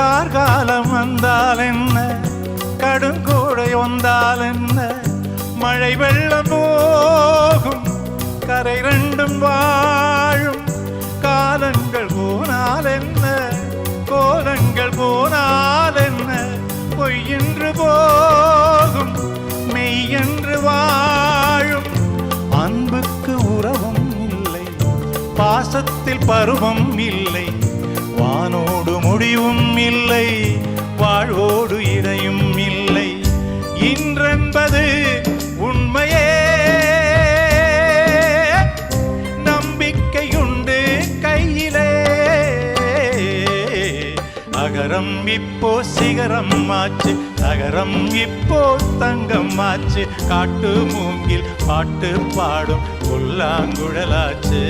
கார்காலம் வந்தால் என்ன, கடுங்கோடை வந்தால் என்ன, மழை வெள்ளம் போகும் கரை ரெண்டும் வாழும். காலங்கள் போனால் என்ன, கோலங்கள் போனால் என்ன, பொய்யென்று போகும் மெய்யென்று வாழும். அன்புக்கு உறவும் இல்லை, பாசத்தில் பருவம் இல்லை, வானோடு முடிவும் இல்லை, வாழ்வோடு இடையும் இல்லை. இன்றென்பது உண்மையே, நம்பிக்கையுண்டு கையிலே. அகரம் இப்போ சிகரம் ஆச்சு, நகரம் இப்போ தங்கம் ஆச்சு. காட்டு மூங்கில் பாட்டு பாடும் புல்லாங்குழலாச்சு.